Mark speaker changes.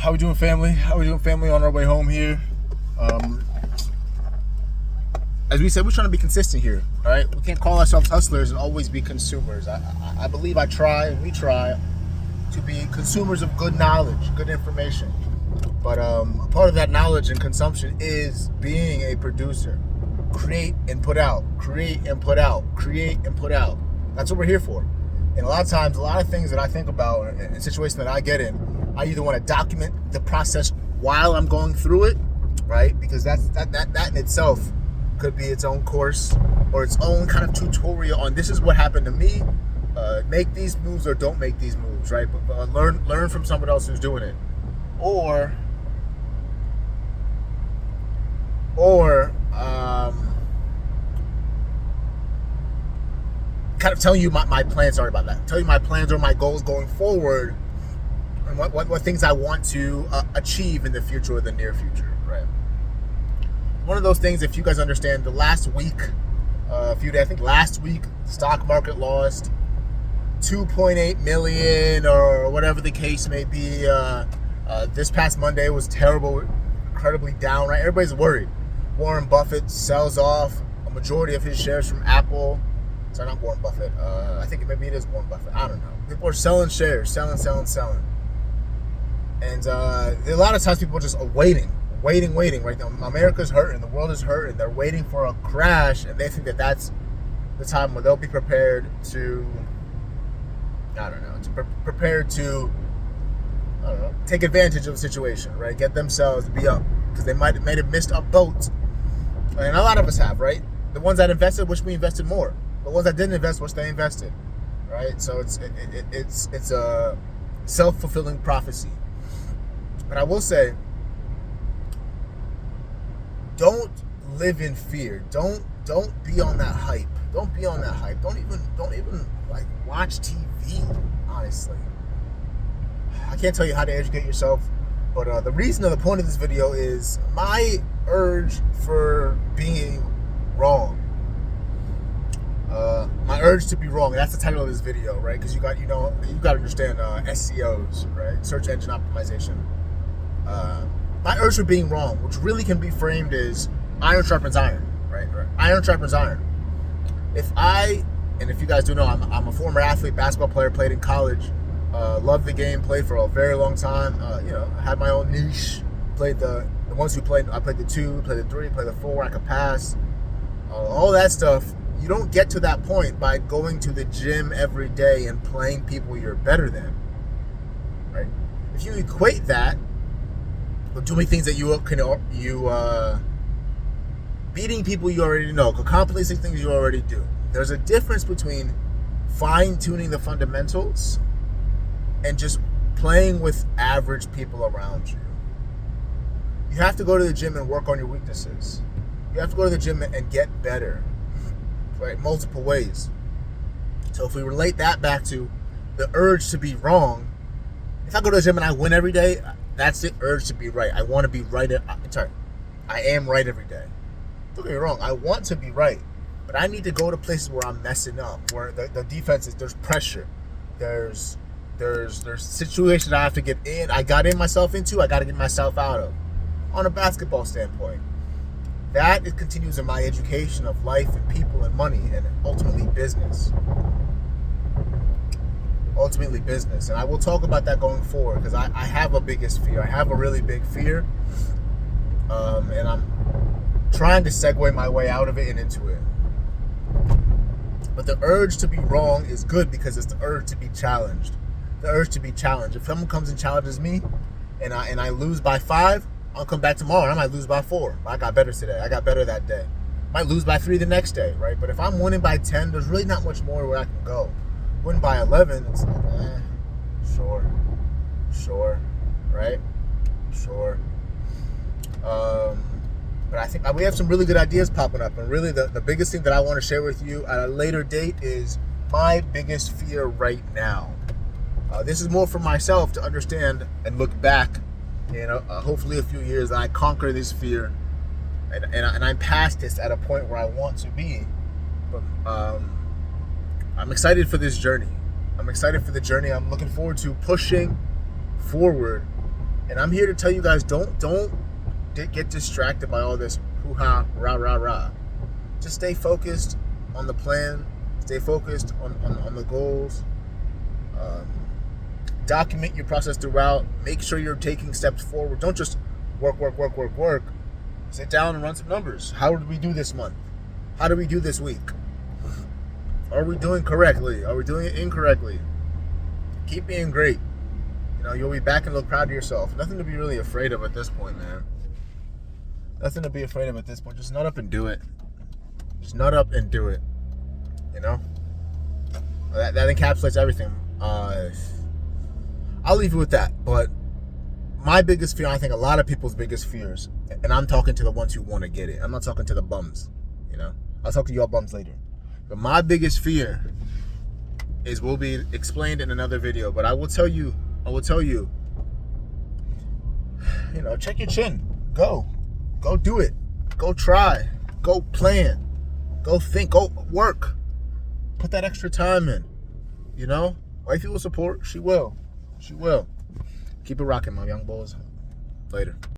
Speaker 1: How we doing, family? How we doing, family? On our way home here. As we said, we're trying to be consistent here, right? We can't call ourselves hustlers and always be consumers. I believe we try to be consumers of good knowledge, good information. But part of that knowledge and consumption is being a producer. Create and put out, create and put out, create and put out. That's what we're here for. And a lot of times, a lot of things that I think about in situations that I get in, I either want to document the process while I'm going through it, right? Because that in itself could be its own course or its own kind of tutorial on this is what happened to me. Make these moves or don't make these moves, right? But learn from someone else who's doing it, or kind of telling you my plans. Sorry about that. Tell you my plans or my goals going forward, and what things I want to achieve in the future or the near future, right? One of those things, if you guys understand, the last week, I think last week, the stock market lost 2.8 million or whatever the case may be. This past Monday was terrible, incredibly down, right? Everybody's worried. Warren Buffett sells off a majority of his shares from Apple. Sorry, not Warren Buffett. I think maybe it is Warren Buffett. I don't know. People are selling shares, selling. And a lot of times people are just waiting, right? Now, America's hurting, the world is hurting. They're waiting for a crash, and they think that that's the time where they'll be prepared to, take advantage of the situation, right? Get themselves to be up, because they might have missed a boat. And a lot of us have, right? The ones that invested wish we invested more. The ones that didn't invest wish they invested, right? So it's a self-fulfilling prophecy. But I will say, don't live in fear. Don't be on that hype. Don't be on that hype. Don't even like watch TV. Honestly, I can't tell you how to educate yourself, but the reason or the point of this video is my urge for being wrong. My urge to be wrong. That's the title of this video, right? Because you got to understand SEOs, right? Search engine optimization. My urge for being wrong, which really can be framed as iron sharpens iron, right? Iron sharpens iron. If you guys do know, I'm a former athlete, basketball player, played in college, loved the game, played for a very long time. Had my own niche. Played the ones who played. I played the 2, played the 3, played the 4. I could pass, all that stuff. You don't get to that point by going to the gym every day and playing people you're better than, right? If you equate that with doing things that beating people you already know, accomplishing things you already do, there's a difference between fine-tuning the fundamentals and just playing with average people around you. You have to go to the gym and work on your weaknesses. You have to go to the gym and get better, right? Multiple ways. So if we relate that back to the urge to be wrong, if I go to the gym and I win every day, that's the urge to be right. I want to be right. I am right every day. Don't get me wrong. I want to be right, but I need to go to places where I'm messing up, where the defense is, there's pressure, there's situations I have to get in. I got myself into. I got to get myself out of. On a basketball standpoint, that it continues in my education of life and people and money and ultimately business. And I will talk about that going forward, because I have a biggest fear. I have a really big fear, and I'm trying to segue my way out of it and into it. But the urge to be wrong is good, because it's the urge to be challenged. If someone comes and challenges me and I lose by 5, I'll come back tomorrow and I might lose by 4. I got better today. I got better that day. Might lose by 3 the next day, right? But if I'm winning by 10, there's really not much more where I can go. Win by 11, it's like, sure, right? Sure. But I think we have some really good ideas popping up. And really the biggest thing that I want to share with you at a later date is my biggest fear right now. This is more for myself to understand and look back in hopefully a few years, that I conquer this fear and I'm past this at a point where I want to be. But I'm excited for this journey. I'm excited for the journey. I'm looking forward to pushing forward And I'm here to tell you guys, don't get distracted by all this hoo-ha, rah. Just stay focused on the plan. Stay focused on the goals. Document your process throughout. Make sure you're taking steps forward. Don't just work. Sit down and run some numbers. How did we do this month? How did we do this week? Are we doing correctly? Are we doing it incorrectly? Keep being great. You know, you'll be back and look proud of yourself. Nothing to be really afraid of at this point, man. Nothing to be afraid of at this point. Just nut up and do it. Just nut up and do it. You know? That encapsulates everything. I'll leave you with that. But my biggest fear, I think a lot of people's biggest fears, and I'm talking to the ones who want to get it. I'm not talking to the bums. You know? I'll talk to y'all bums later. But my biggest fear will be explained in another video. But I will tell you, you know, check your chin. Go do it. Go try. Go plan. Go think. Go work. Put that extra time in. You know? Wifey will support. She will. Keep it rocking, my young bulls. Later.